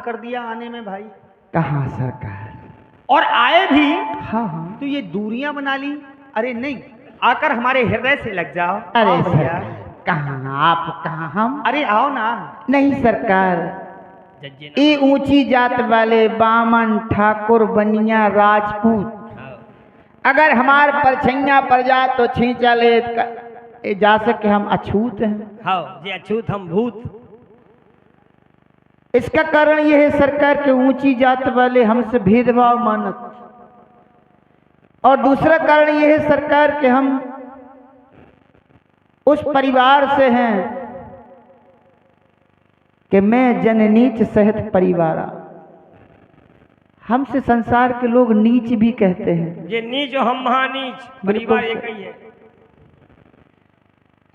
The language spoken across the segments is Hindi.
कर दिया आने में भाई। कहाँ सरकार? और आए भी हाँ हाँ। तो ये दूरियां बना ली। अरे नहीं, आकर हमारे हृदय से लग जाओ। अरे आओ भैया। सरकार, कहाँ आप कहाँ हम? अरे आओ ना। नहीं सरकार, ये ऊंची जात वाले बामन ठाकुर बनिया राजपूत अगर हमार परछैया पर जा तो छींचा ले जा सके, हम अछूत हैं। हाँ जी, अछूत हम भूत। इसका कारण यह है सरकार के ऊंची जात वाले हमसे भेदभाव मानत, और दूसरा कारण यह है सरकार के हम उस परिवार से हैं कि मैं जन नीच सहित परिवारा। हमसे संसार के लोग नीच भी कहते हैं। ये नीच और हम महानीच, परिवार एक ही है।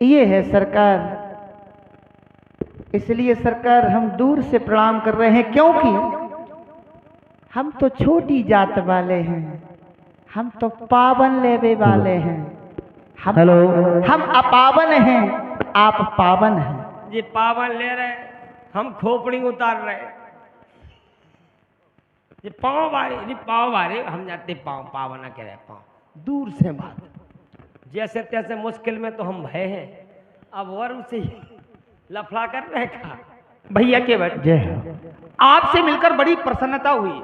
ये है सरकार, इसलिए सरकार हम दूर से प्रणाम कर रहे हैं, क्योंकि हम तो छोटी जात वाले हैं, हम तो पावन लेवे वाले हैं। हम अपावन हैं, आप पावन हैं। ये पावन ले रहे, हम खोपड़ी उतार रहे। ये पाँव वारे हम जाते पाँव पावना कह रहे, पाँव दूर से बात। जैसे तैसे मुश्किल में तो हम भय हैं, अब वरुण से लफड़ा कर रहे का। भैया केवट, जय आपसे मिलकर बड़ी प्रसन्नता हुई,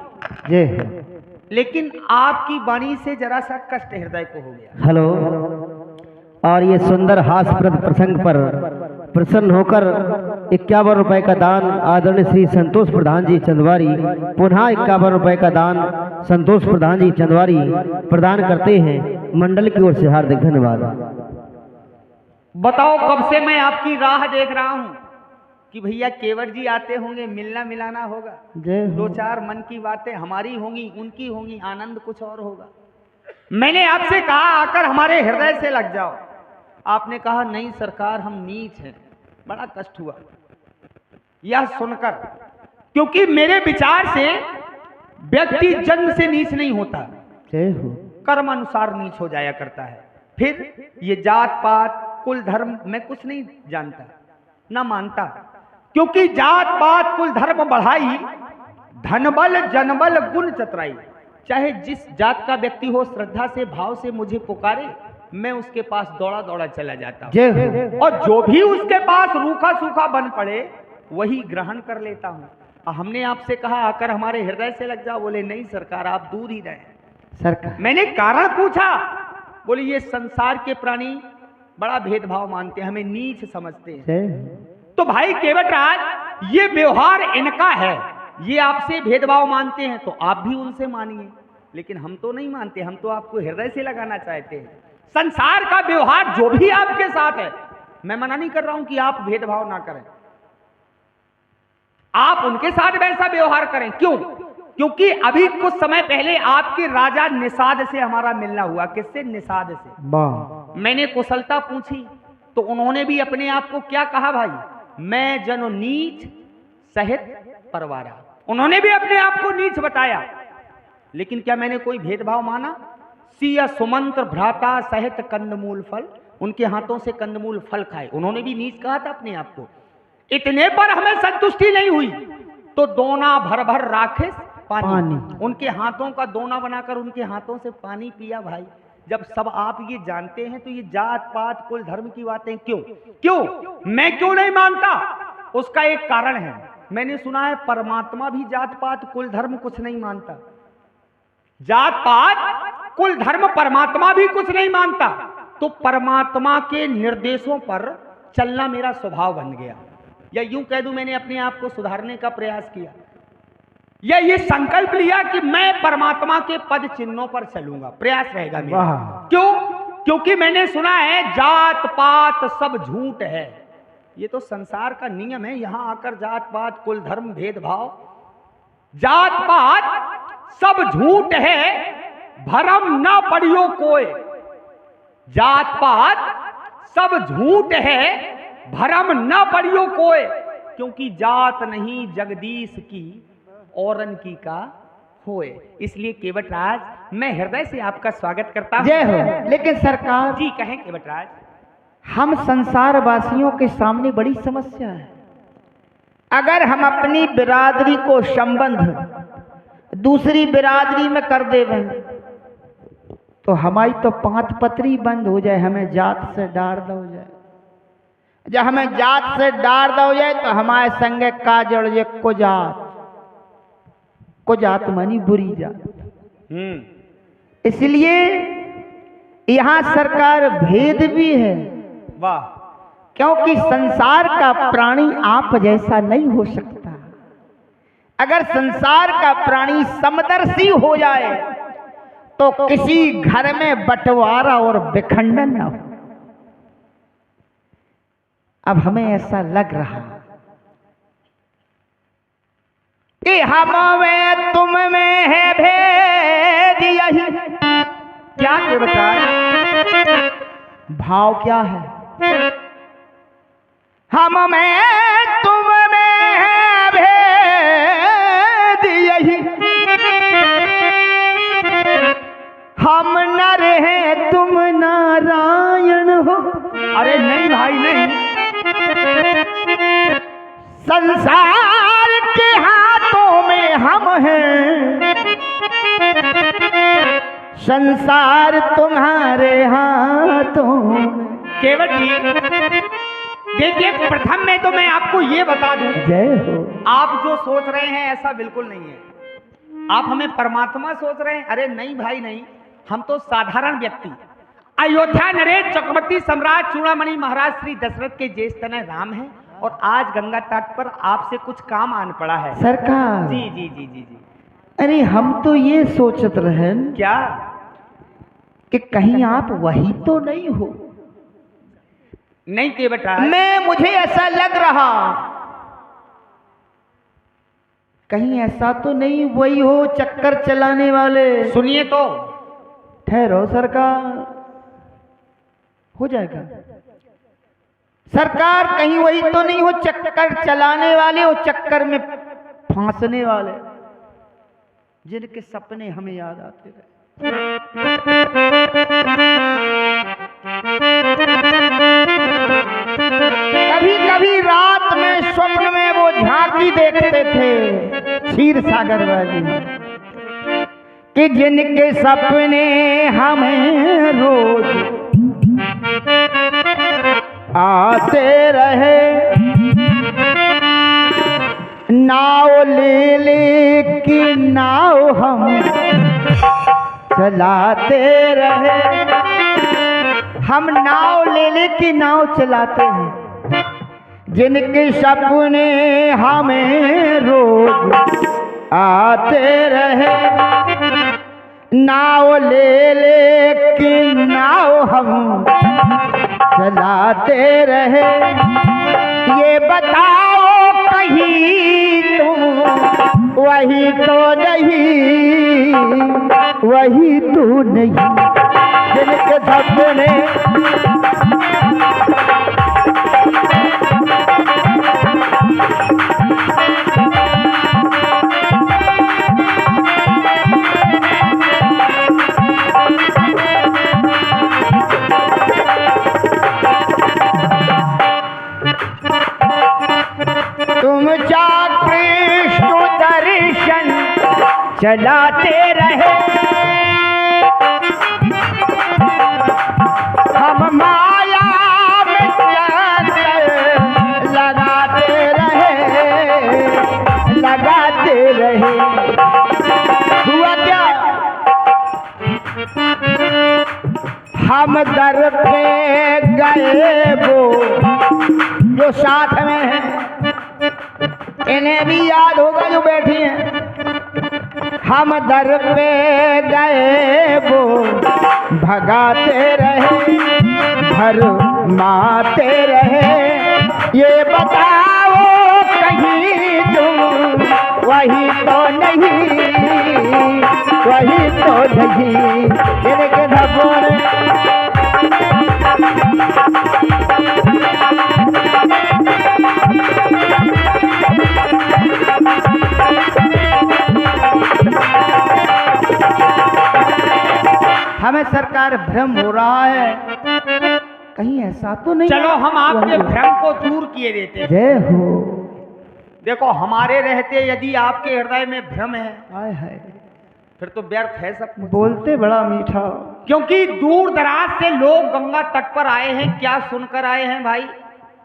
जय। लेकिन आपकी वाणी से जरा सा कष्ट हृदय को हो गया। हेलो, और ये सुंदर हास्यप्रद प्रसंग पर प्रसन्न होकर 51 रुपए का दान आदरणीय श्री संतोष प्रधान जी चंदवारी, पुनः 51 रुपए का दान संतोष प्रधान जी चंदवारी प्रदान करते हैं। मंडल की ओर से हार्दिक धन्यवाद। बताओ, कब से मैं आपकी राह देख रहा हूं कि भैया केवट जी आते होंगे, मिलना मिलाना होगा, दो चार मन की बातें हमारी होंगी, उनकी होंगी, आनंद कुछ और होगा। मैंने आपसे कहा आकर हमारे हृदय से लग जाओ, आपने कहा नहीं सरकार हम नीच हैं। बड़ा कष्ट हुआ यह सुनकर, क्योंकि मेरे विचार से व्यक्ति जन्म से नीच नहीं होता, कर्म अनुसार नीच हो जाया करता है। फिर ये जात पात कुल धर्म मैं कुछ नहीं जानता ना मानता, क्योंकि जात पात कुल धर्म बढ़ाई, धनबल जनबल गुण चतुराई। चाहे जिस जात का व्यक्ति हो, श्रद्धा से भाव से मुझे पुकारे, मैं उसके पास दौड़ा दौड़ा चला जाता हूं, और जो भी उसके पास रूखा सूखा बन पड़े वही ग्रहण कर लेता हूं। हमने आपसे कहा आकर हमारे हृदय से लग जाओ, बोले नहीं सरकार आप दूर ही रहे। सरकार मैंने कारण पूछा, बोले ये संसार के प्राणी बड़ा भेदभाव मानते हैं, हमें नीच समझते हैं। तो भाई केवटराज, ये व्यवहार इनका है, ये आपसे भेदभाव मानते हैं तो आप भी उनसे मानिए, लेकिन हम तो नहीं मानते, हम तो आपको हृदय से लगाना चाहते हैं। संसार का व्यवहार जो भी आपके साथ है, मैं मना नहीं कर रहा हूं कि आप भेदभाव ना करें, आप उनके साथ वैसा व्यवहार करें। क्यों? क्योंकि अभी कुछ समय पहले आपके राजा निषाद से हमारा मिलना हुआ। किससे? निषाद से। मैंने कुशलता पूछी तो उन्होंने भी अपने आप को क्या कहा भाई, मैं जनो नीच सहित परवारा। उन्होंने भी अपने आप को नीच बताया, लेकिन क्या मैंने कोई भेदभाव माना? सिया सुमंत्र भ्राता सहित कंदमूल फल, उनके हाथों से कंदमूल फल खाए, उन्होंने भी नीच कहा था अपने आप को। इतने पर हमें संतुष्टि नहीं हुई तो दोना भर भर राखे पानी, उनके हाथों का दोना बनाकर उनके हाथों से पानी पिया। भाई जब सब आप ये जानते हैं तो ये जात पात कुल धर्म की बातें क्यों मैं क्यों नहीं मानता? उसका एक कारण है, मैंने सुना है परमात्मा भी जात पात कुल धर्म कुछ नहीं मानता। जात पात कुल धर्म परमात्मा भी कुछ नहीं मानता, तो परमात्मा के निर्देशों पर चलना मेरा स्वभाव बन गया, या यूं कह दूं मैंने अपने आप को सुधारने का प्रयास किया, या ये संकल्प लिया कि मैं परमात्मा के पद चिन्हों पर चलूंगा, प्रयास रहेगा मेरा। क्यों? क्योंकि मैंने सुना है जात पात सब झूठ है। ये तो संसार का नियम है, यहां आकर जात पात कुल धर्म भेदभाव, जात पात सब झूठ है, भरम न पड़ियो कोय। जात पात सब झूठ है, भरम न पड़ियो कोय, क्योंकि जात नहीं जगदीश की औरन की का होए। इसलिए केवटराज मैं हृदय से आपका स्वागत करता हूं। जय हो। लेकिन सरकार जी कहें केवटराज। हम संसार वासियों के सामने बड़ी समस्या है। अगर हम अपनी बिरादरी को संबंध दूसरी बिरादरी में कर देवें तो हमारी तो 5 पत्री बंद हो जाए, हमें जात से डार हो जाए। जब हमें जात से डार हो जाए तो हमारे संगे का जड़ जे को जात मानी बुरी जात। इसलिए यहां सरकार भेद भी है। वाह, क्योंकि संसार का प्राणी आप जैसा नहीं हो सकता। अगर संसार का प्राणी समदर्शी हो जाए तो किसी घर में बंटवारा और विखंडन न हो। अब हमें ऐसा लग रहा कि हम में तुम में है भेद, यही क्या के बताए भाव क्या है। हम में तुम में है भेद, यही हम नर हैं तुम नारायण हो। अरे नहीं भाई नहीं, संसार के हाथों में हम हैं, संसार तुम्हारे हाथों में। केवल जी देखिए, प्रथम में तो मैं आपको ये बता दूं, जय हो, आप जो सोच रहे हैं ऐसा बिल्कुल नहीं है। आप हमें परमात्मा सोच रहे हैं। अरे नहीं भाई नहीं, हम तो साधारण व्यक्ति, अयोध्या नरेश चक्रवर्ती सम्राट चूड़ामणि महाराज श्री दशरथ के ज्येष्ठ तनय राम हैं और आज गंगा तट पर आपसे कुछ काम आन पड़ा है सरकार। जी जी जी जी जी। अरे हम तो ये सोचत रहे क्या कि कहीं आप वही तो नहीं हो। नहीं के बेटा, मुझे ऐसा लग रहा कहीं ऐसा तो नहीं वही हो चक्कर चलाने वाले। सुनिए तो, ठहरो सरकार, हो जाएगा। सरकार कहीं वही तो नहीं हो चक्कर चलाने वाले और चक्कर में फांसने वाले, जिनके सपने हमें याद आते रहे। कभी कभी रात में स्वप्न में वो झांकी देखते थे क्षीर सागर वाली, कि जिनके सपने हमें रोज आते रहे, नाव ले ले की नाव हम चलाते रहे। हम नाव ले ले की नाव चलाते हैं, जिनके सपने हमें रोज आते रहे, नाव ले ले की नाव हम चलाते रहे। ये बताओ कहीं तुम वही तो नहीं, वही तो नहीं, जिनके सपने तुम जा कृष्ण दर्शन चलाते रहे, हम माया में चक्कर लगाते रहे, लगाते रहे। हुआ क्या, हम दर पे गए वो जो साथ में है, इन्हें भी याद होगा जो बैठी हैं। हम दर पे गए वो भगाते रहे, भर माते रहे। ये बताओ कहीं तुम वही तो नहीं, वही तो नहीं, इनके धपोरे हमें सरकार भ्रम हो रहा है, कहीं ऐसा तो नहीं। चलो हम आपके भ्रम को दूर किए देते हैं। जय हो। देखो हमारे रहते यदि आपके हृदय में भ्रम है हाय हाय, फिर तो व्यर्थ है सब कुछ। बोलते बड़ा मीठा। क्योंकि दूर दराज से लोग गंगा तट पर आए हैं, क्या सुनकर आए हैं भाई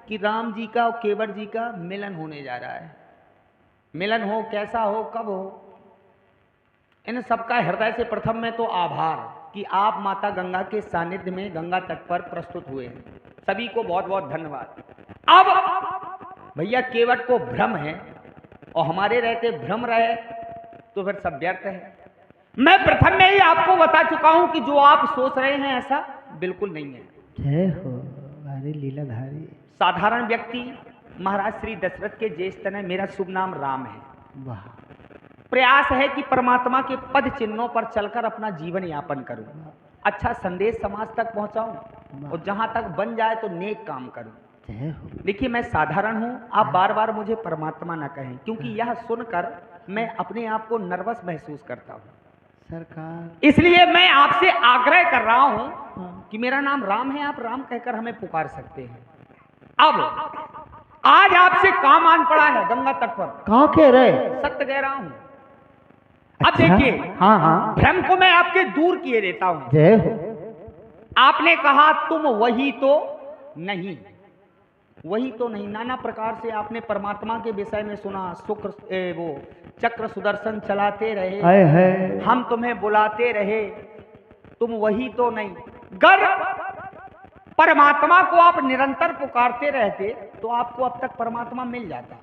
कि राम जी का और केवट जी का मिलन होने जा रहा है। मिलन हो, कैसा हो, कब हो, इन सबका हृदय से प्रथम में तो आभार कि आप माता गंगा के सानिध्य में गंगा तट पर प्रस्तुत हुए हैं। सभी को बहुत बहुत धन्यवाद। अब भैया केवट को भ्रम है और हमारे रहते भ्रम रहे तो फिर सब व्यर्थ है। मैं प्रथम में ही आपको बता चुका हूं कि जो आप सोच रहे हैं ऐसा बिल्कुल नहीं है। जय हो अरे लीलाधारी। साधारण व्यक्ति महाराज श्री दशरथ के ज्येष्ठ तनय, मेरा शुभ नाम राम है। वाह, प्रयास है कि परमात्मा के पद चिन्हों पर चलकर अपना जीवन यापन करूं, अच्छा संदेश समाज तक पहुंचाऊं और जहां तक बन जाए तो नेक काम करूं। जय हो। देखिए मैं साधारण हूं, आप बार बार मुझे परमात्मा ना कहें, क्योंकि यह सुनकर मैं अपने आप को नर्वस महसूस करता हूं। सरकार इसलिए मैं आपसे आग्रह कर रहा हूं कि मेरा नाम राम है, आप राम कहकर हमें पुकार सकते हैं। अब आज आपसे काम आन पड़ा है गंगा तट पर। कहाँ कह रहे? सत्य कह रहा हूं। अब अच्छा? देखिए, हाँ हाँ, भ्रम को मैं आपके दूर किए देता हूं। जय हो। आपने कहा तुम वही तो नहीं, वही तो नहीं, नाना प्रकार से आपने परमात्मा के विषय में सुना। वो चक्र सुदर्शन चलाते रहे, हाय हाय, हम तुम्हें बुलाते रहे, तुम वही तो नहीं। गर परमात्मा को आप निरंतर पुकारते रहते तो आपको अब तक परमात्मा मिल जाता।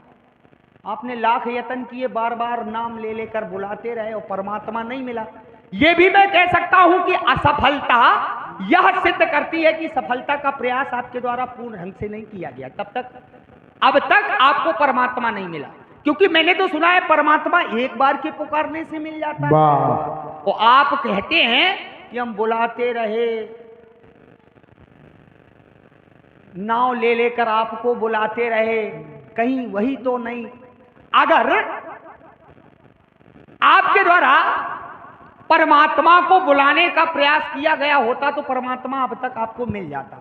आपने लाख यत्न किए, बार बार नाम ले लेकर बुलाते रहे और परमात्मा नहीं मिला। यह भी मैं कह सकता हूं कि असफलता यह सिद्ध करती है कि सफलता का प्रयास आपके द्वारा पूर्ण ढंग से नहीं किया गया। तब तक अब तक आपको परमात्मा नहीं मिला, क्योंकि मैंने तो सुना है परमात्मा एक बार के पुकारने से मिल जाता है। वाह, तो आप कहते हैं कि हम बुलाते रहे, नाव ले लेकर आपको बुलाते रहे, कहीं वही तो नहीं। अगर आपके द्वारा परमात्मा को बुलाने का प्रयास किया गया होता तो परमात्मा अब तक आपको मिल जाता।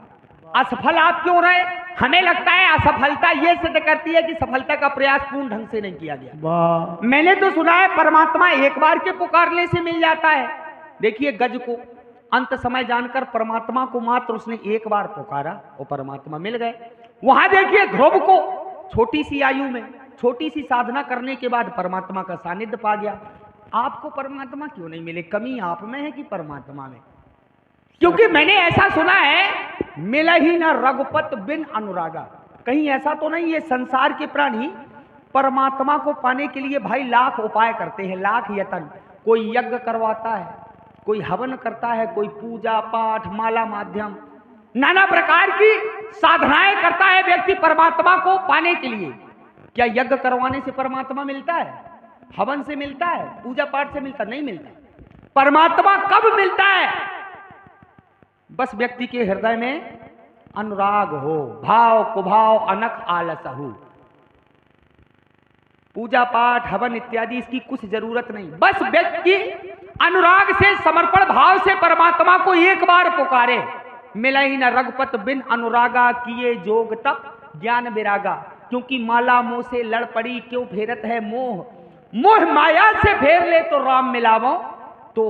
असफल आप क्यों रहे? हमें लगता है असफलता यह सिद्ध करती है कि सफलता का प्रयास पूर्ण ढंग से नहीं किया गया। वाह, मैंने तो सुना है परमात्मा एक बार के पुकारने से मिल जाता है। देखिए गज को अंत समय जानकर परमात्मा को मात्र उसने एक बार पुकारा और परमात्मा मिल गए। वहां देखिए ध्रुव को छोटी सी आयु में छोटी सी साधना करने के बाद परमात्मा का सानिध्य पा गया। आपको परमात्मा क्यों नहीं मिले? कमी आप में है कि परमात्मा में? क्योंकि मैंने ऐसा सुना है मिला ही ना रघुपत बिन अनुरागा। कहीं ऐसा तो नहीं ये संसार के प्राणी परमात्मा को पाने के लिए भाई लाख उपाय करते हैं, लाख यत्न। कोई यज्ञ करवाता है, कोई हवन करता है, कोई पूजा पाठ माला माध्यम नाना प्रकार की साधनाएं करता है व्यक्ति परमात्मा को पाने के लिए। क्या यज्ञ करवाने से परमात्मा मिलता है? हवन से मिलता है? पूजा पाठ से मिलता? नहीं मिलता। परमात्मा कब मिलता है? बस व्यक्ति के हृदय में अनुराग हो, भाव कुभाव अनख आलसहु। पूजा पाठ हवन इत्यादि इसकी कुछ जरूरत नहीं। बस व्यक्ति अनुराग से समर्पण भाव से परमात्मा को एक बार पुकारे। मिला ही न रघुपत बिन अनुरागा, किए जोग तप ज्ञान विरागा। क्योंकि माला मोह से लड़ पड़ी, क्यों फेरत है मोह, मोह माया से फेर ले तो राम मिलावो। तो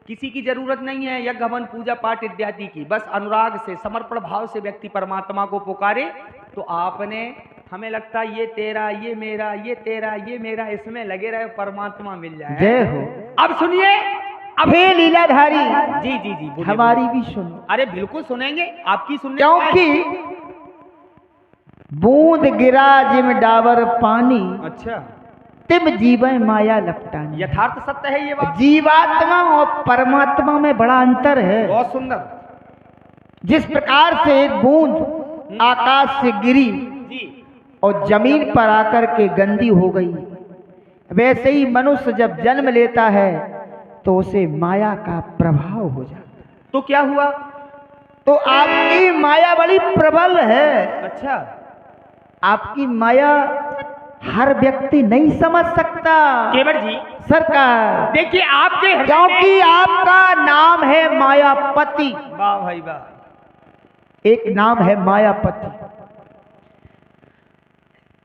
किसी की जरूरत नहीं है यज्ञ हवन पूजा पाठ इत्यादि की। बस अनुराग से समर्पण भाव से व्यक्ति परमात्मा को पुकारे तो आपने, हमें लगता ये तेरा, ये मेरा, ये तेरा, ये मेरा, इसमें लगे रहे परमात्मा मिल जाए। जय हो। अब सुनिए, अब हे लीलाधारी, जी जी जी बोलिए। हमारी भी सुनो। अरे बिल्कुल सुनेंगे, आपकी सुनने। क्योंकि बूंद गिरा जिम डावर पानी, अच्छा, तिम जीवन माया लपटानी। यथार्थ सत्य है ये बात। जीवात्मा और परमात्मा में बड़ा अंतर है। बहुत सुंदर। जिस प्रकार से एक बूंद आकाश से गिरी जी और जमीन पर आकर के गंदी हो गई, वैसे ही मनुष्य जब जन्म लेता है तो उसे माया का प्रभाव हो जाता है। तो क्या हुआ? तो आपकी माया बड़ी प्रबल है। अच्छा, आपकी माया हर व्यक्ति नहीं समझ सकता केवट जी। सरकार, देखिए आपके हृदय क्योंकि में- आपका नाम है मायापति। वाह भाई वाह। एक नाम है मायापति।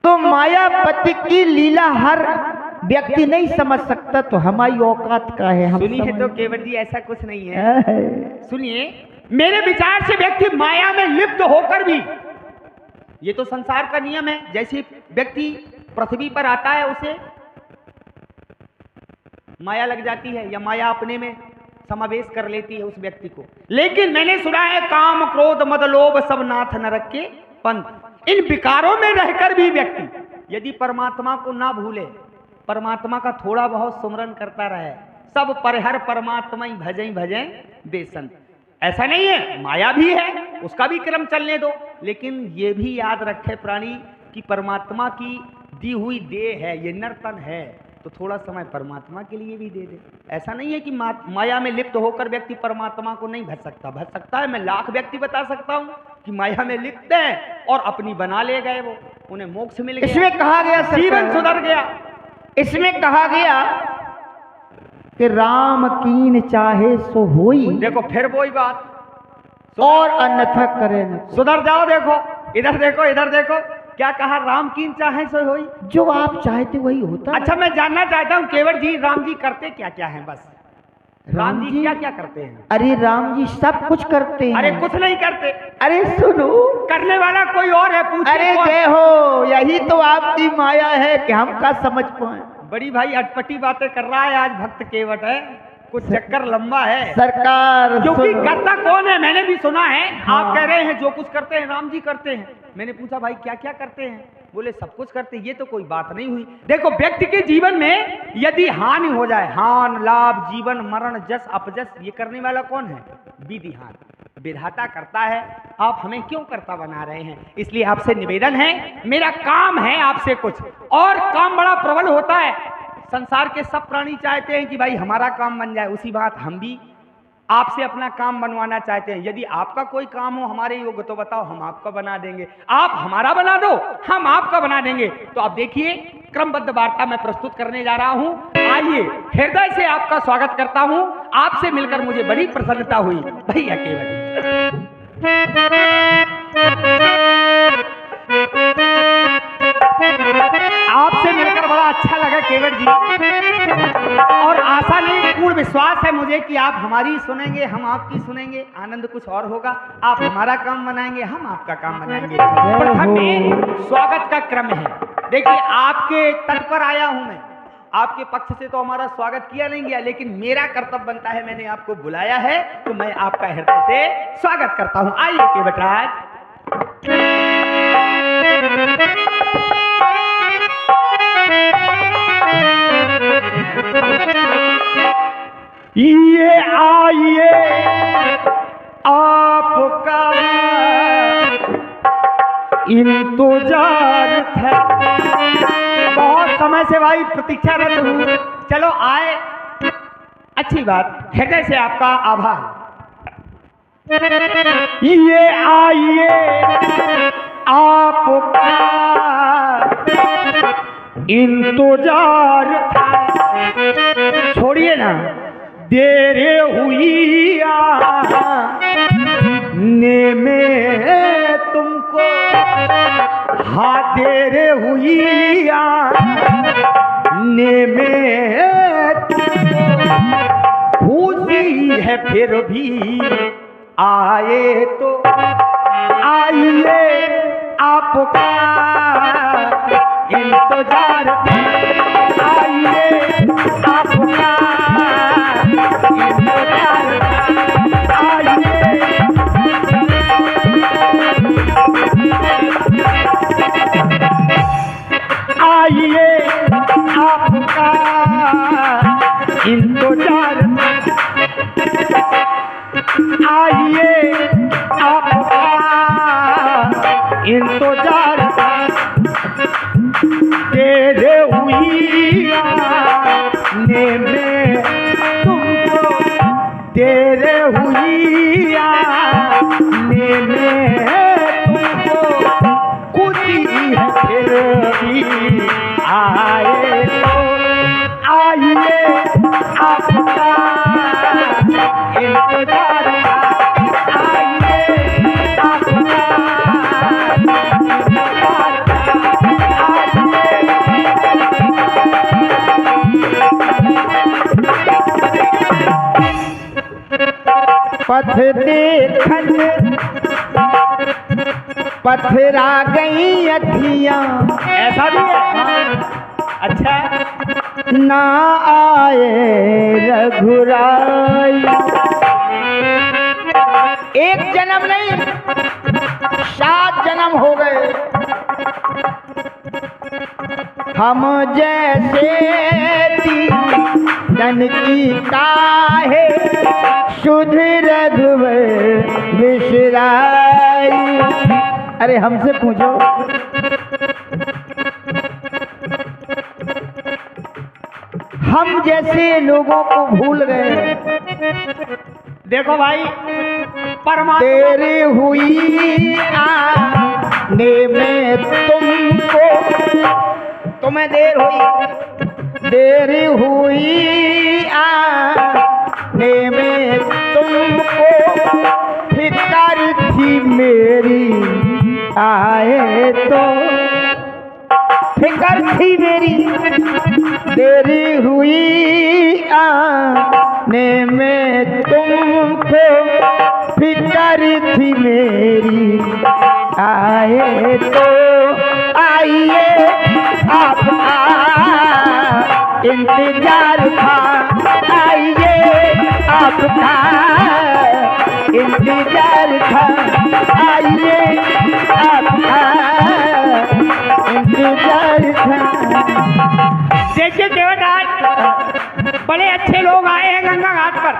तो मायापति की लीला हर व्यक्ति नहीं समझ सकता, तो हमारी औकात का है? हम सुनिए तो केवट जी, ऐसा कुछ नहीं है। सुनिए, मेरे विचार से व्यक्ति माया में लिप्त होकर भी, ये तो संसार का नियम है, जैसे व्यक्ति पृथ्वी पर आता है उसे माया लग जाती है या माया अपने में समावेश कर लेती है उस व्यक्ति को। लेकिन मैंने सुना है काम क्रोध मद लोभ सब नाथ नरक के पंथ, इन विकारों में रहकर भी व्यक्ति यदि परमात्मा को ना भूले, परमात्मा का थोड़ा बहुत सुमरन करता रहे, सब परिहर परमात्मा ही भजें बेसन। ऐसा नहीं है, माया भी है, उसका भी क्रम चलने दो, लेकिन ये भी याद रखे प्राणी कि परमात्मा की दी हुई देह है, ये नर्तन है, तो थोड़ा समय परमात्मा के लिए भी दे दे। ऐसा नहीं है कि माया में लिप्त होकर व्यक्ति परमात्मा को नहीं भज सकता है। मैं लाख व्यक्ति बता सकता हूं कि माया में लिप्त है और अपनी बना ले गए, वो उन्हें मोक्ष मिल गया, इसमें कहा गया जीवन सुधर गया। इसमें कहा गया कि राम कीन चाहे सो होई, देखो फिर वही बात, और अन्यथा करे न। सुधर जाओ। देखो इधर देखो, इधर देखो, क्या कहा? राम कीन चाहे सो होई, जो आप चाहते वही होता है। अच्छा, मैं जानना चाहता हूँ केवट जी, राम जी करते क्या क्या हैं? बस राम जी क्या क्या करते हैं? अरे राम जी सब कुछ करते हैं। अरे कुछ नहीं करते, अरे सुनो, करने वाला कोई और है, पूछिए। अरे कौन? जय हो, यही तो आपकी माया है कि हम का समझ पाए। बड़ी भाई अटपटी बातें कर रहा है आज भक्त केवट है, कुछ चक्कर लंबा है सरकार। क्योंकि सुनो। करता कौन है? मैंने भी सुना है। आप कह रहे हैं जो कुछ करते हैं राम जी करते हैं। मैंने पूछा भाई क्या क्या करते हैं? बोले सब कुछ करते हैं। ये तो कोई बात नहीं हुई। देखो व्यक्ति के जीवन में यदि हानि हो जाए, हान लाभ जीवन मरण जस अपजस, ये करने वाला कौन है? विधिहान, विधाता करता है। आप हमें क्यों करता बना रहे हैं? इसलिए आपसे निवेदन है, मेरा काम है आपसे कुछ और काम बड़ा प्रबल होता है। संसार के सब प्राणी चाहते हैं कि भाई हमारा काम बन जाए, उसी बात हम भी आपसे अपना काम बनवाना चाहते हैं। यदि आपका कोई काम हो हमारे योग्य तो बताओ, हम आपका बना देंगे। आप हमारा बना दो, हम आपका बना देंगे। तो अब देखिए क्रमबद्ध वार्ता मैं प्रस्तुत करने जा रहा हूं। आइए, हृदय से आपका स्वागत करता हूं। आपसे मिलकर मुझे बड़ी प्रसन्नता हुई भैया केवट। आपसे मिलकर बड़ा अच्छा लगा केवट जी, और आशा नहीं पूर्ण विश्वास है मुझे कि आप हमारी सुनेंगे, हम आपकी सुनेंगे। आनंद कुछ और होगा, आप हमारा काम बनाएंगे, हम आपका काम बनाएंगे। प्रथम में स्वागत का क्रम है। देखिए आपके तट पर आया हूं मैं, आपके पक्ष से तो हमारा स्वागत किया नहीं गया, लेकिन मेरा कर्तव्य बनता है, मैंने आपको बुलाया है तो मैं आपका हृदय से स्वागत करता हूं। आइए केवटराज। ये आइए आपका इंतजार था, बहुत समय से भाई प्रतीक्षारत हूँ। चलो आए, अच्छी बात, हृदय से आपका आभार। ये आइए आपका इंतजार था, छोड़िए ना, देर हुई आने में तुमको, हाँ देर हुई आने में तुमको, खुशी है फिर भी आए तो आइए आपका इंतजार था, आइए आपका इंतजार था, आइए आपका इंतजार, आइए आपका इंतजार, तेरे पथ देखत पथरा गई अखियां। ऐसा भी है? अच्छा। ना आए रघुराई। एक जन्म नहीं 7 जन्म हो गए हम जैसे दीन की काहे शुद्ध रघुवर विसराई। अरे हमसे पूछो, हम जैसे लोगों को भूल गए। देखो भाई, परमात्मा तेरी हुई आने में तुमको, तुम्हें देर हुई, देरी हुई आने में तुमको, फिक्र थी मेरी आए तो, फिक्र थी मेरी, देरी हुई आने में तुमको, फिक्र थी मेरी आए तो। आइए आपका इंतजार था, आइए आपका इंतजार था, आइए आपका इंतजार था। देखिए देवदास, बड़े अच्छे लोग आए हैं गंगा घाट पर,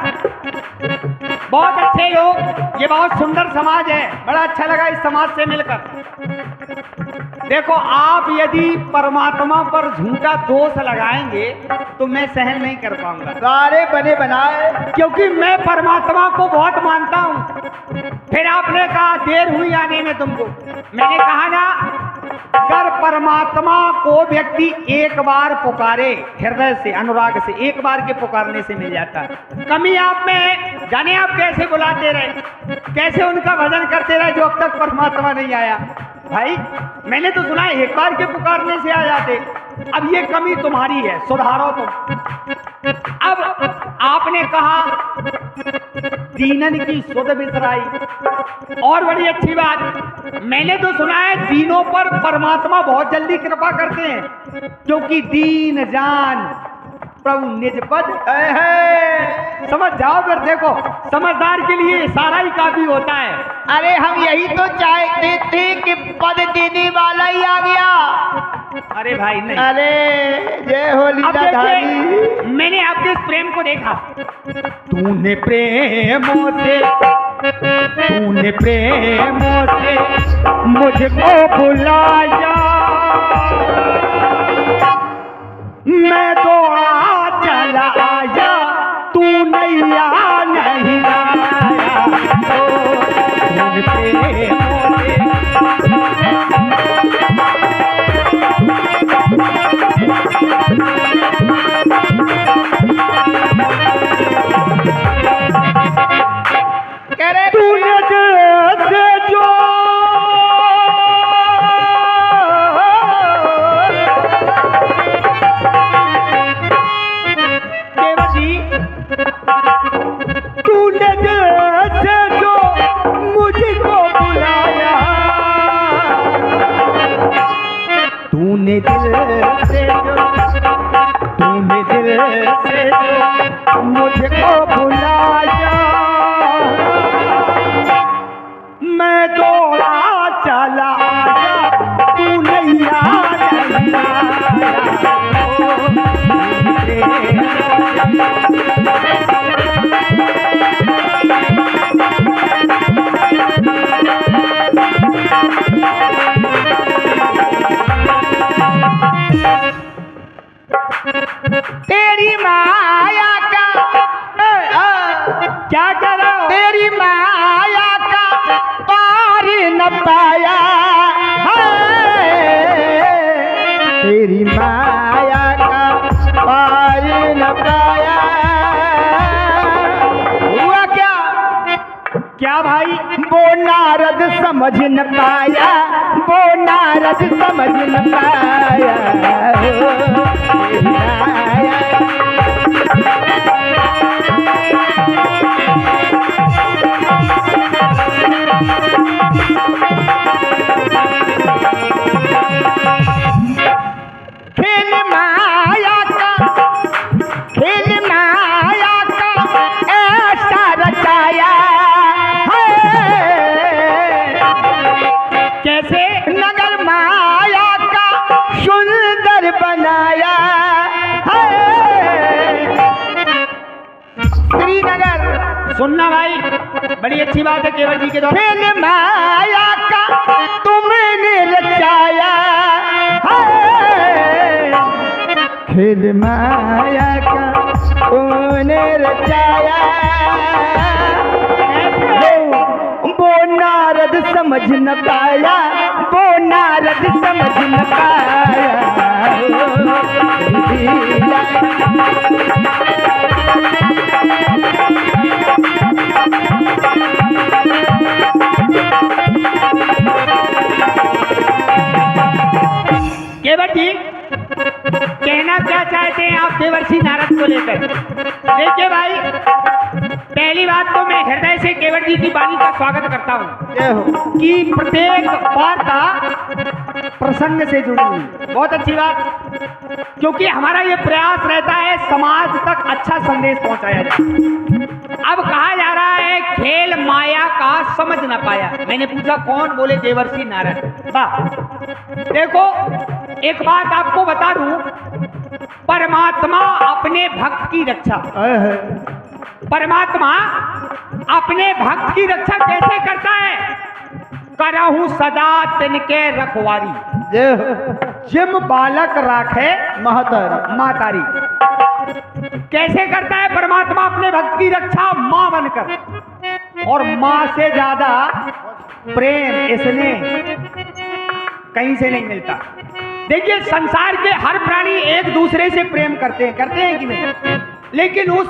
बहुत अच्छे लोग। ये बहुत सुंदर समाज है, बड़ा अच्छा लगा इस समाज से मिलकर। देखो, आप यदि परमात्मा पर झूठा दोष लगाएंगे तो मैं सहन नहीं कर पाऊंगा। सारे बने बनाए, क्योंकि मैं परमात्मा को बहुत मानता हूं। फिर आपने कहा देर हुई आने में तुमको, मैंने कहा ना, अगर परमात्मा को व्यक्ति एक बार पुकारे हृदय से, अनुराग से, एक बार के पुकारने से मिल जाता है। कमी आप में है, जाने आप कैसे बुलाते रहे, कैसे उनका भजन करते रहे जो अब तक परमात्मा नहीं आया। भाई मैंने तो सुना है एक बार के पुकारने से आ जाते। अब ये कमी तुम्हारी है, सुधारो तुम। अब आपने कहा दीनन की सुध बिसराई, और बड़ी अच्छी बात, मैंने तो सुना है दीनों पर परमात्मा बहुत जल्दी कृपा करते हैं, क्योंकि दीन जान प्रभु निज पद है। समझ जाओ। फिर देखो, समझदार के लिए इशारा ही काफी होता है। अरे हम यही तो चाहते थे कि पद देने वाला ही आ गया। अरे भाई नहीं। अरे जय हो अब लीलाधारी। देखिए, मैंने आपके इस प्रेम को देखा। तूने प्रेमों से, तूने प्रेमों से मुझको बुलाया, मैं दौड़ा चला आया, तू नैया नहीं लाया। तूने प्रेमों से तूने जैसे जो देवजी, तूने जैसे जो मुझको बुलाया, तूने दिल से जो, तूने दिल से जो मुझको बुलाया, मैं दौड़ा चला आया, तू नैया नहीं लाया। तेरी माया का क्या करो, तेरी माया का पार न पाया, तेरी माया का पार न पाया। हुआ क्या? क्या भाई? वो नारद समझ न पाया, वो नारद समझ न पाया। तेरी माया सुनना भाई, बड़ी अच्छी बात है केवल जी के द्वारा। खेल माया का तुमने रचाया है, खेल माया का तुमने रचाया, वो नारद समझ न पाया, वो नारद समझ न पाया। केवट जी कहना क्या चाहते हैं आप देवर्षि नारद को लेकर? देखिए भाई, पहली बात तो मैं हृदय से केवट जी की वाणी का स्वागत करता हूँ कि प्रत्येक वार्ता प्रसंग से जुड़ी हुई, बहुत अच्छी बात, क्योंकि हमारा ये प्रयास रहता है समाज तक अच्छा संदेश पहुंचाया जाए। अब कहा जा रहा है खेल माया का समझ न पाया। मैंने पूछा कौन? बोले देवर्षि नारद। वाह, देखो एक बात आपको बता दूं, परमात्मा अपने भक्त की रक्षा, परमात्मा अपने भक्त की रक्षा कैसे करता है? करहु सदा तिनके रखवारी, जिम बालक राखे महतारी। कैसे करता है परमात्मा अपने भक्त की रक्षा? मां बनकर, और मां से ज्यादा प्रेम इसने कहीं से नहीं मिलता। देखिए संसार के हर प्राणी एक दूसरे से प्रेम करते हैं कि नहीं, लेकिन उस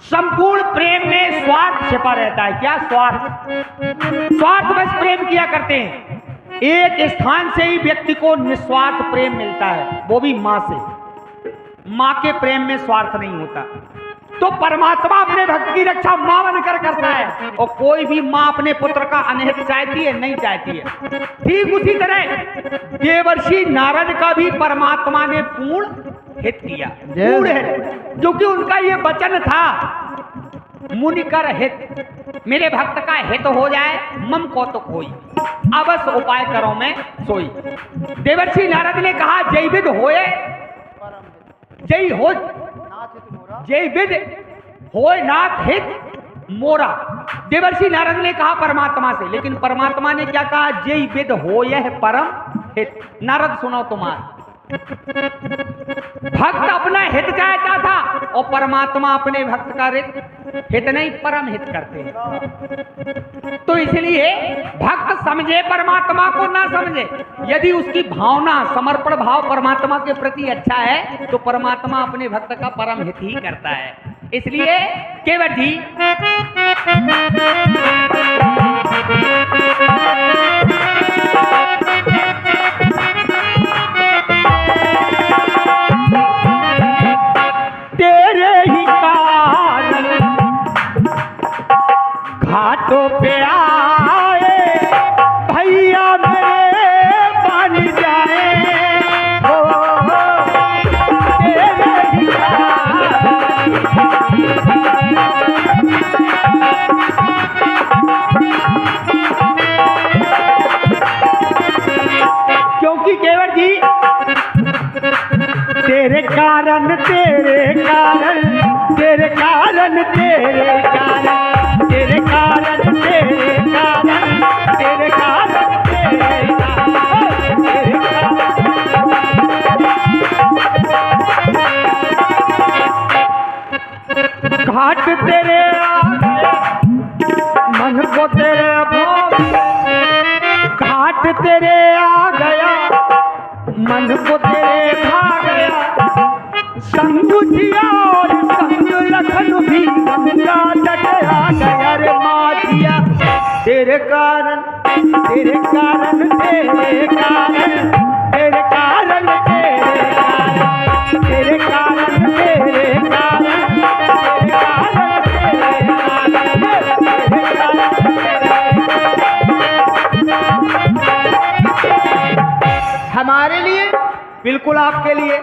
संपूर्ण प्रेम में स्वार्थ छिपा रहता है। क्या स्वार्थ बस प्रेम किया करते हैं। एक स्थान से ही व्यक्ति को निस्वार्थ प्रेम मिलता है, वो भी मां से। मां के प्रेम में स्वार्थ नहीं होता। तो परमात्मा अपने भक्त की रक्षा मां बनकर करता है, और कोई भी मां अपने पुत्र का अनहित चाहती है? नहीं चाहती है। ठीक उसी तरह देवर्षि नारद का भी परमात्मा ने पूर्ण हित किया, पूर्ण हित, क्योंकि उनका ये वचन था मुनि कर हित, मेरे भक्त का हित हो जाए मम कौतुक होई, अवश्य उपाय करो मैं सोई। देवर्षि नारद ने कहा जय विद होए, जय हो, जय विद होए नाथ हित मोरा। देवर्षि नारद ने कहा परमात्मा से, लेकिन परमात्मा ने क्या कहा? जय विद होए परम हित। नारद सुनो तुम्हारा, भक्त अपना हित चाहता था, और परमात्मा अपने भक्त का हित नहीं परम हित करते हैं। तो इसलिए भक्त समझे परमात्मा को ना समझे, यदि उसकी भावना समर्पण भाव परमात्मा के प्रति अच्छा है तो परमात्मा अपने भक्त का परम हित ही करता है। इसलिए केवट जी तेरे ही कारण घाटों पे आए भैया मेरे बन जाए, तेरे ही क्योंकि केवट जी तेरे कारण तेरे कारण तेरे कारण तेरे कारण तेरे कारण तेरे कारण तेरे कारण तेरे घाट तेरे मन को तेरे भाव, घाट तेरे आ गया मन को तेरे खा गया, संग जिया और संग लखन भी गंगा तट आ गया रे माधिया। तेरे कारण तेरे कारण तेरे कारण तेरे कारण तेरे कारण तेरे कारण तेरे कारण तेरे कारण हमारे लिए बिल्कुल आपके लिए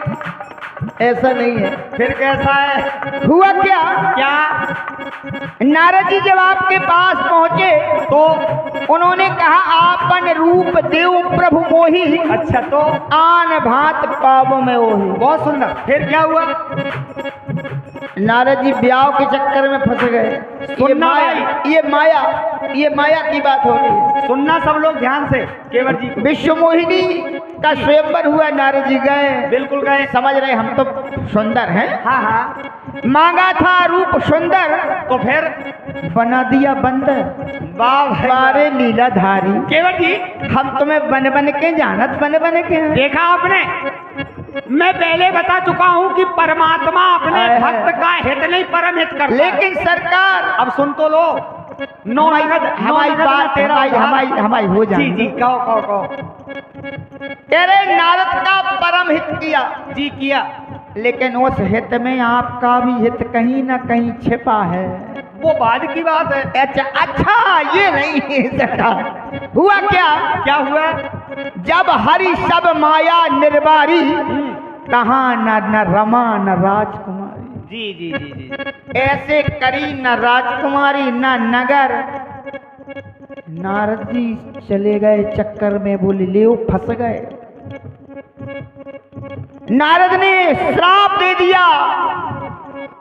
ऐसा नहीं है। फिर कैसा है? हुआ क्या? नारद जी जब आपके पास पहुंचे तो उन्होंने कहा आपन रूप देव प्रभु मोही। अच्छा, तो आन भांत पाव में ओही। बहुत सुंदर। फिर क्या हुआ? नारद जी ब्याह के चक्कर में फंस गए। सुनना ये माया की बात हो रही है। सुनना सब लोग ध्यान से केवट जी को। विश्व मोहिनी का स्वयंवर हुआ, नारद जी गए। बिल्कुल गए। समझ रहे हम तो सुंदर हैं। हाँ हाँ। मांगा था रूप सुंदर, तो फिर बना दिया बंदर। वाह बारे लीलाधारी। केवट जी हम तुम्हें बन बन के जानत बन बन के हैं। देखा आपने, मैं पहले बता चुका हूँ कि परमात्मा अपने भक्त का हित नहीं परम हित करता। लेकिन सरकार अब सुन तो लो, हमारी बात हमारी हो जाए। जी कहो। तेरे नारद का परम हित किया जी किया, लेकिन उस हित में आपका भी हित कहीं ना कहीं छिपा है। वो बाद की बात है। अच्छा ये नहीं है सरकार। हुआ क्या हुआ? जब हरि सब माया निर्वारी, कहाँ न रमा न राजकुमारी। जी। ऐसे करी न राजकुमारी न नगर। नारद जी चले गए चक्कर में, बोले ले फंस गए। नारद ने श्राप दे दिया,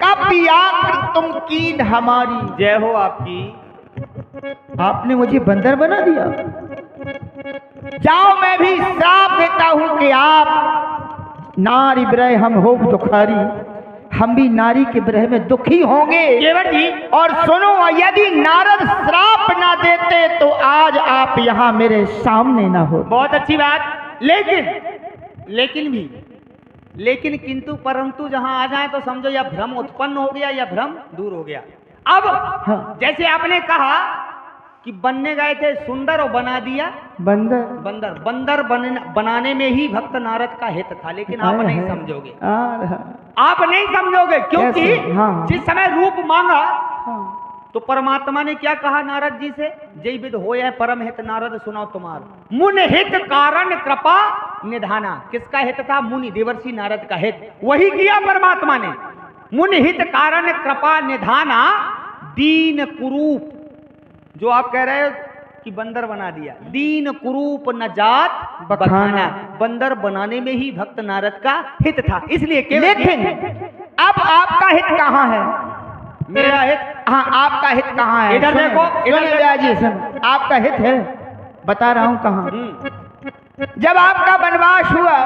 कब आकर तुम कीन हमारी। जय हो आपकी। आपने मुझे बंदर बना दिया। जाओ मैं भी श्राप देता हूं कि आप नारी विरह हम हो दुखारी, हम भी नारी के विरह में दुखी होंगे। केवट जी और सुनो, यदि नारद श्राप ना देते तो आज आप यहाँ मेरे सामने ना हो। बहुत अच्छी बात। लेकिन किंतु परंतु जहां आ जाए तो समझो या भ्रम उत्पन्न हो गया या भ्रम दूर हो गया। अब हाँ। जैसे आपने कहा कि बनने गए थे सुंदर और बना दिया बंदर बनाने में ही भक्त नारद का हित था, लेकिन आप नहीं समझोगे। आप नहीं समझोगे क्योंकि हाँ। जिस समय रूप मांगा तो परमात्मा ने क्या कहा नारद जी से? जय विद हो या परम हित नारद सुनाओ तुम्हार, मुन हित कारण कृपा निधाना। किसका हित था? मुनि देवर्षि नारद का हित। वही किया परमात्मा ने। मुन हित कारण कृपा निधाना, दीन कुरूप, जो आप कह रहे हो कि बंदर बना दिया, दीन कुरूप न जात बखाना। बंदर बनाने में ही भक्त नारद का हित था, इसलिए लेकिन अब आपका हित कहाँ है? मेरा हित? हाँ, आपका हित कहाँ है? इधर देखो, इधर जी सुन, आपका हित है, बता रहा हूँ कहाँ। जब आपका वनवास हुआ,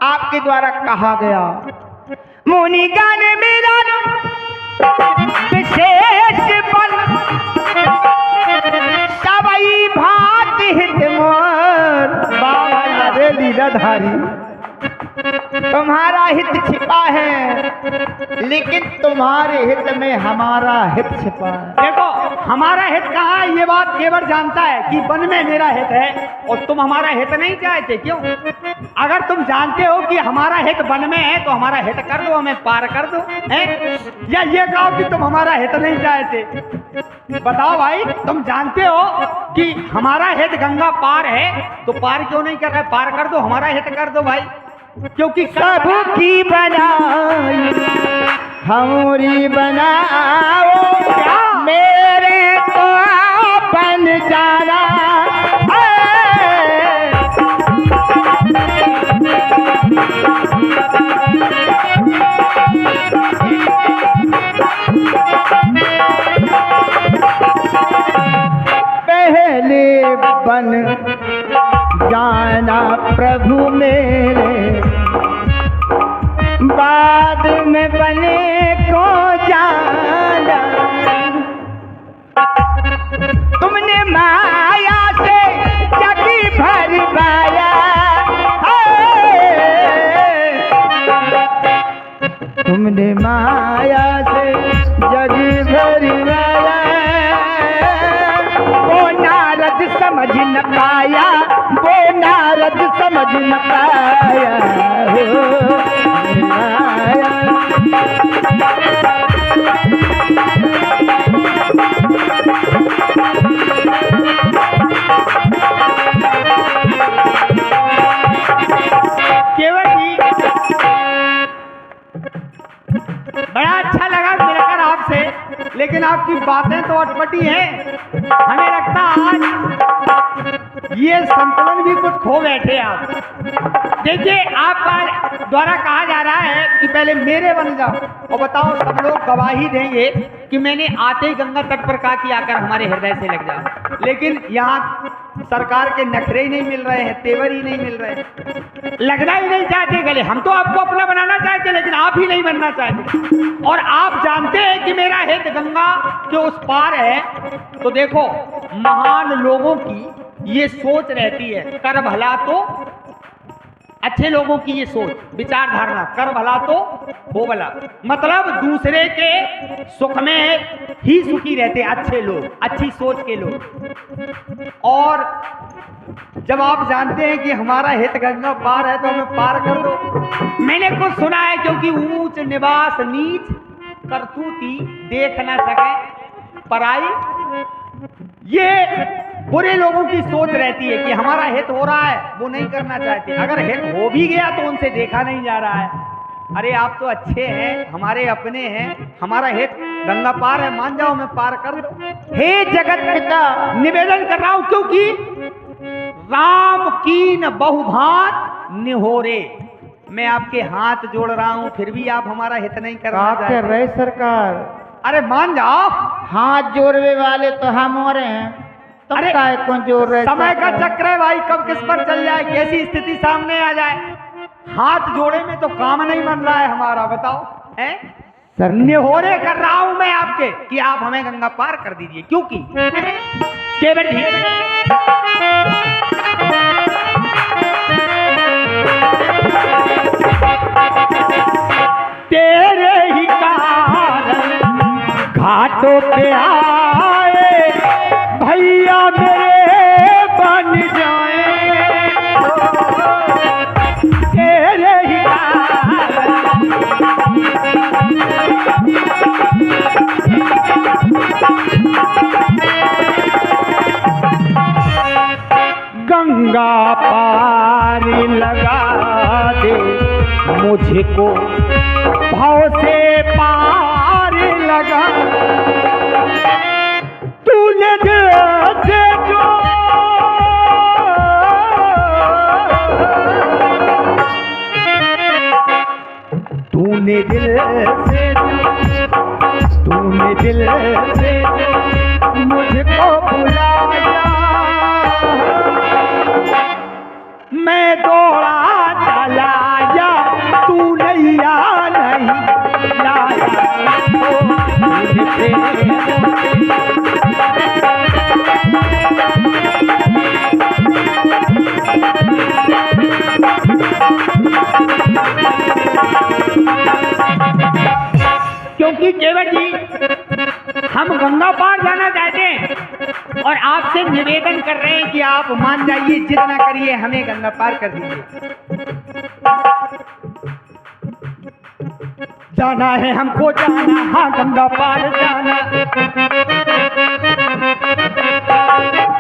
आपके द्वारा कहा गया, मुनि गण मेरा विशेष बल, सबई भांति हित मोर। बाबा लीलाधारी, तुम्हारा हित छिपा है, लेकिन तुम्हारे हित में हमारा हित छिपा है। देखो हमारा हित कहाँ है, ये बात केवट जानता है कि वन में मेरा हित है और तुम हमारा हित नहीं चाहते। क्यों? अगर तुम जानते हो कि हमारा हित वन में है तो हमारा हित कर दो, हमें पार कर दो, है? या ये कहो कि तुम हमारा हित नहीं चाहते। बताओ भाई, तुम जानते हो कि हमारा हित गंगा पार है तो पार क्यों नहीं कर रहे? पार कर दो, हमारा हित कर दो भाई, क्योंकि सबकी बनाई हमारी बनाओ, क्या मेरे को बन जाना। पहले बन जाना प्रभु मेरे, बाद में बने को जाना। तुमने माया से जगी भर पाया, तुमने माया से जगी भर पाया। वो नारद समझ न पाया, वो नारद समझ न पाया। केवट जी, बड़ा अच्छा लगा मिलकर आपसे, लेकिन आपकी बातें तो अटपटी हैं। हमें लगता आज ये संतुलन भी कुछ खो बैठे आप। देखिए, आपका द्वारा कहा जा रहा है कि पहले मेरे बन जाओ, और बताओ सब लोग गवाही देंगे कि मैंने आते ही गंगा तट पर कहा कि आकर हमारे हृदय से लग जाओ। लेकिन यहाँ सरकार के नखरे ही नहीं मिल रहे हैं, तेवर ही नहीं मिल रहे हैं, लगना ही नहीं चाहते गले। हम तो आपको अपना बनाना चाहते, लेकिन आप ही नहीं बनना चाहते। और आप जानते हैं कि मेरा हित गंगा के उस पार है। तो देखो, महान लोगों की ये सोच रहती है, कर भला तो, अच्छे लोगों की ये सोच विचार धारणा, कर भला तो हो भला, मतलब दूसरे के सुख में ही सुखी रहते अच्छे लोग, अच्छी सोच के लोग। और जब आप जानते हैं कि हमारा हित गंगा पार है तो हमें पार कर दो। मैंने कुछ सुना है, क्योंकि ऊंच निवास नीच करतूती देख न सके पराई, ये बुरे लोगों की सोच रहती है कि हमारा हित हो रहा है, वो नहीं करना चाहते। अगर हित हो भी गया तो उनसे देखा नहीं जा रहा है। अरे आप तो अच्छे हैं, हमारे अपने हैं, हमारा हित गंगा पार है, मान जाओ, मैं पार कर दो। हे जगत पिता, निवेदन कर रहा हूं, क्योंकि राम कीन बहुभांत निहोरे, मैं आपके हाथ जोड़ रहा हूं, फिर भी आप हमारा हित नहीं करना चाहते। रहे सरकार, अरे मान जाओ, हाथ जोड़ने वाले तो हम हो रहे हैं। अरे कौन जोड़ रहे? समय का चक्र है भाई, कब किस पर चल जाए, कैसी स्थिति सामने आ जाए। हाथ जोड़े में तो काम नहीं बन रहा है हमारा, बताओ है सर। निहोरे कर रहा हूं मैं आपके कि आप हमें गंगा पार कर दीजिए, क्योंकि केवल ही तेरे ही कारण घाटों पे आए भैया मेरे बन जाए, तेरे ही गंगा पार लगा दे मुझको, भाव से पार लगा, तूने दिल से जो तूने दिल से मुझको बुलाया, मैं दौड़ा चलाया, तू नैया नहीं लाया। क्योंकि केवल जी हम गंगा पार जाना चाहते हैं और आपसे निवेदन कर रहे हैं कि आप मान जाइए, जितना करिए, हमें गंगा पार कर दीजिए। जाना है हमको जाना, हाँ गंगा पार जाना।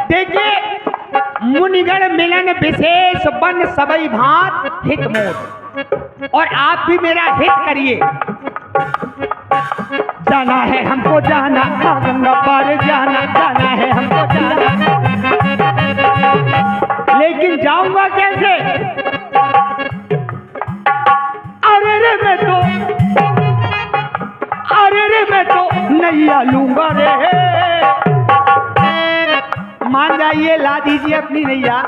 देखिए, मुनिगण मिलन विशेष बन सबई भांत हित मोद, और आप भी मेरा हित करिए। जाना है हमको जाना, हाँ गंगा पार जाना, जाना है हमको जाना। लेकिन जाऊंगा कैसे? अरे रे मैं तो नैया लूंगा रे। मान जाइए, ला दीजिए अपनी नैया,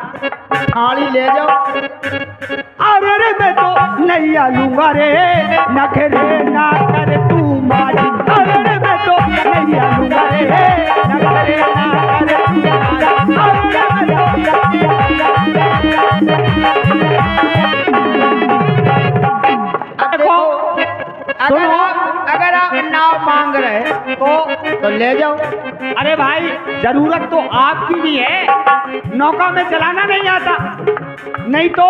थाली ले जाओ। अरे रे मैं तो नैया लूंगा रे, नखरे ना कर तू मारी। अरे रे मैं तो नैया लूंगा रे, नखरे ना कर तू सुनो, अगर आप नाव मांग रहे तो ले जाओ। अरे भाई, जरूरत तो आपकी भी है, नौका में चलाना नहीं आता, नहीं तो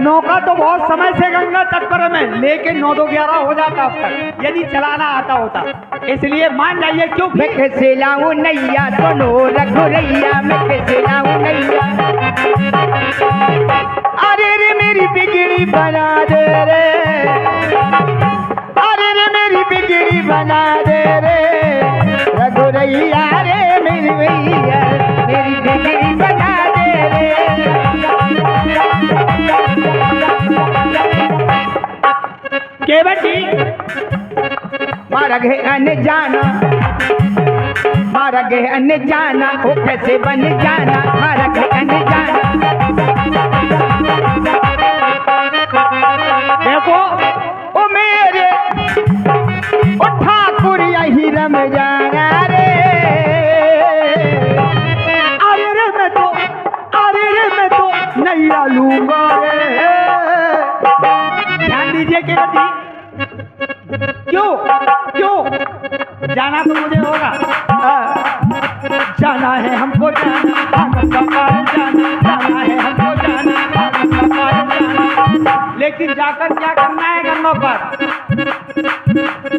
नौका तो बहुत समय से गंगा तट पर में, लेकिन 9-11 हो जाता अब तक, यदि चलाना आता होता। इसलिए मान जाइए, क्योंकि मैं कैसे लाऊं नैया दोनों रघुरैया, मैं कैसे लाऊं नैया। अरे रे मेरी बिगड़ी बना दे रे, अरे रे मेरी बिगड़ी बना दे रे, रघुरैया रे मेरी भैया, मेरी बिगड़ी बना दे रे। मारा गए अनजाना, मारा गए अनजाना, ओ कैसे बन जाना, मारा गए अनजाना। देखो ओ मेरे ओ ठाकुर यही रम जाना रे, अरे रे मैं तो, अरे रे मैं तो नैया लूंगा रे। ध्यान दीजिए केवल क्यों क्यों जाना तो मुझे होगा, जाना है हमको, जाना भागवत का पार जाना, जाना है हमको जाना भागवत का पार जाना। लेकिन जाकर क्या करना है गंगों पर,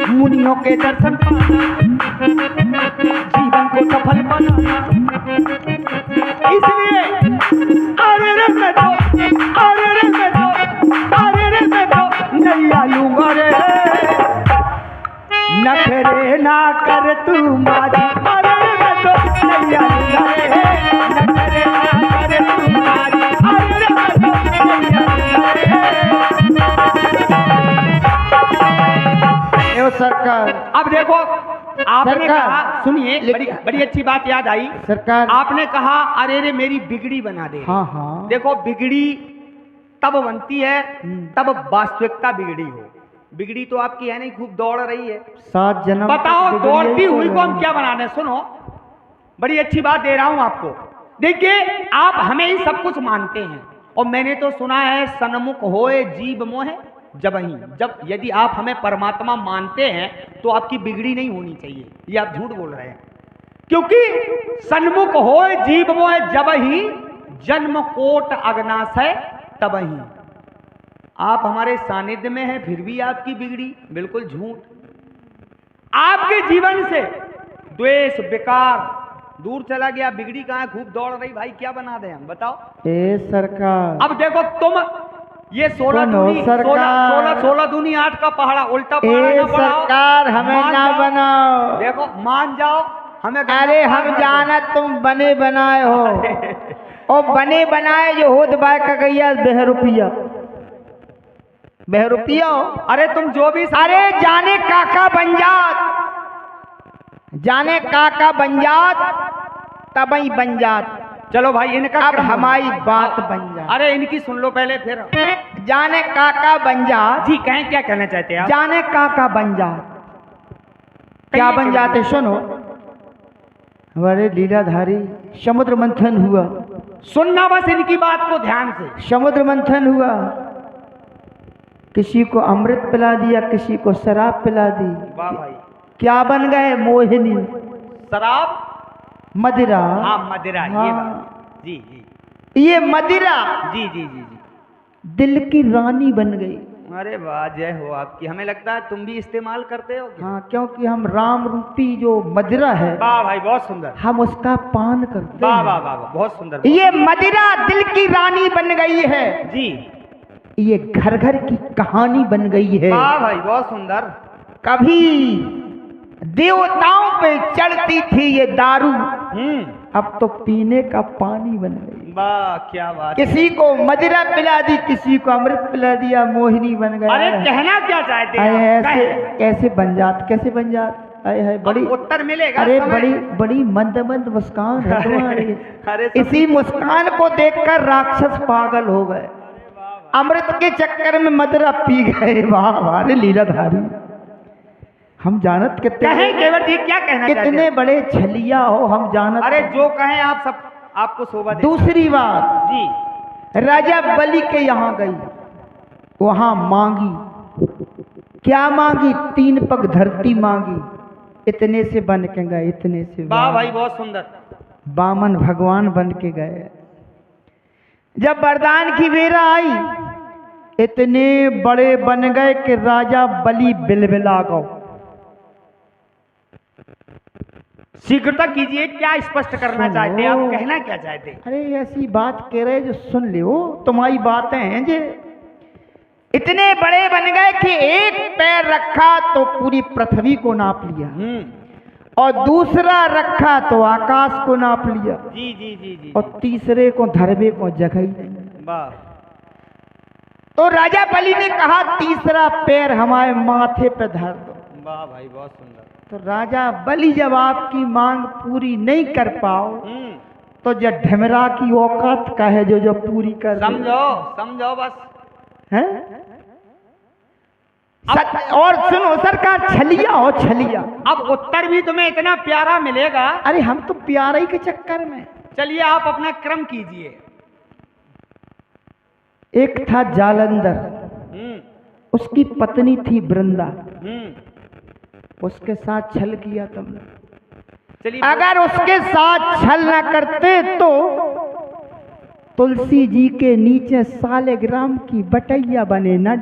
मुनियों के दर्शन पाना, जीवन को सफल बनाना। इसलिए अरे रे मैं तो, अरे रे मैं तो, अरे रे मैं तो नैया लूंगा रे, नखरे ना कर तू माझी, अरे रे मैं तो नैया लूंगा रे, नखरे ना कर तू माझी, अरे रे मैं तो नैया लूंगा रे। सरकार अब देखो आपने सरकार, कहा, सुनिए बड़ी अच्छी बात याद आई सरकार, आपने कहा अरे रे मेरी बिगड़ी बना दे। हाँ हाँ, देखो बिगड़ी तब बनती है तब वास्तविकता बिगड़ी हो। बिगड़ी तो आपकी है नहीं, खूब दौड़ रही है, 7 जन्म बताओ तक दौड़ती बिगड़ी हुई को हम है। क्या बना दें। सुनो बड़ी अच्छी बात दे रहा हूं आपको। देखिए आप हमें ही सब कुछ मानते हैं, और मैंने तो सुना है सन्मुख होए जीव मोहे जब ही, जब यदि आप हमें परमात्मा मानते हैं तो आपकी बिगड़ी नहीं होनी चाहिए, ये आप झूठ बोल रहे हैं। क्योंकि सन्मुख होए जीव मोहे जब ही, जन्म कोट अग्नाश है तब ही। आप हमारे सानिध्य में हैं फिर भी आपकी बिगड़ी, बिल्कुल झूठ। आपके जीवन से द्वेष विकार दूर चला गया, बिगड़ी कहाँ है, खूब दौड़ रही, भाई क्या बना दें हम, बताओ। ए सरकार, अब देखो तुम ये 16 दूनी 16 दूनी 8 का पहाड़ा उल्टा पहाड़ा ए ना बढ़ाओ, सरकार हमें मान ना जाओ। बनाओ। देखो मान जाओ हमें, अरे हम जाना तुम बने बनाए हो, और बने बनाए जो होत बाय का गैया बहरूपिया, बहरूपिया हो। अरे तुम जो भी, अरे जाने काका बन जात, जाने काका बन जात तबई बन जात। चलो भाई इनका अब क्रम हमारी बात बन जात। अरे इनकी सुन लो पहले फिर। जाने काका बन जात, जी कहें, क्या कहना चाहते हैं आप? जाने काका बन जात, क्या बन जाते सुनो। हमारे लीलाधारी समुद्र मंथन हुआ, सुनना बस इनकी बात को ध्यान से। समुद्र मंथन हुआ, किसी को अमृत पिला दिया, किसी को शराब पिला दी, वाह भाई, क्या बन गए मोहिनी, शराब, मदिरा। हाँ मदिरा, ये हाँ। बात, जी जी ये मदिरा जी जी जी जी। दिल की रानी बन गई। अरे वाह, जय हो आपकी। हमें लगता है तुम भी इस्तेमाल करते हो क्या? हाँ, क्योंकि हम राम रूपी जो मदिरा है, वाह भाई बहुत सुंदर, हम उसका पान करते वाह हैं। वाह वाह वाह, बहुत सुंदर। ये मदिरा दिल की रानी बन गई है, जी, ये घर घर की कहानी बन गई है। वाह भाई बहुत सुंदर। कभी देवताओं पे चढ़ती थी ये दारू, अब तो पीने का पानी बन गई। वाह क्या बात। किसी को मदिरा पिला दी, किसी को अमृत पिला दिया, मोहिनी बन गया। अरे कहना क्या चाहते हैं आप? ऐसे कहें। कैसे बन जात, कैसे बन जात, है बड़ी अब उत्तर मिलेगा। अरे समय। बड़ी बड़ी मंद मंद मुस्कान है तुम्हारी। अरे इसी मुस्कान को देखकर राक्षस पागल हो गए, अमृत के चक्कर में मदिरा पी गए। वाह वाह रे लीलाधारी, हम जानत कितने कहें केवल जी, क्या कहना चाहते कितने हैं? बड़े छलिया हो, हम जानत। अरे जो कहें आप, सब आपको शोभा दे। दूसरी बात, जी, राजा बलि के यहाँ गई, वहां मांगी, क्या मांगी, 3 पग धरती मांगी, इतने से बन के गए, इतने से। वाह भाई बहुत सुंदर। बामन भगवान बन के गए। जब वरदान की बेरा आई, इतने बड़े बन गए कि राजा बलि बिलबिला गो। शीघ्रता कीजिए, क्या स्पष्ट करना चाहते हैं आप, कहना क्या चाहते हैं? अरे ऐसी बात कह रहे जो सुन ले, तुम्हारी बातें हैं जे। इतने बड़े बन गए कि एक पैर रखा तो पूरी पृथ्वी को नाप लिया, और दूसरा रखा तो आकाश को नाप लिया, जी जी जी जी। और तीसरे को धरबे को जगह ही नहीं। वाह। तो राजा बलि ने कहा, तीसरा पैर हमारे माथे पे धर दो। वाह भाई, बहुत सुंदर। तो राजा बलि जब आपकी मांग पूरी नहीं कर पाओ तो जो ढमरा की औकात का है जो पूरी कर दे। समझो बस। हैं? और सुनो सरकार, छलिया हो छलिया। अब उत्तर भी तुम्हें इतना प्यारा मिलेगा। अरे हम तो प्यारे ही के चक्कर में। चलिए आप अपना क्रम कीजिए। एक था जालंधर, उसकी पत्नी थी वृंदा, उसके साथ छल किया तुमने। चलिए, अगर उसके साथ छल न करते तो तुलसी जी के नीचे सालेग्राम की बटैया बने न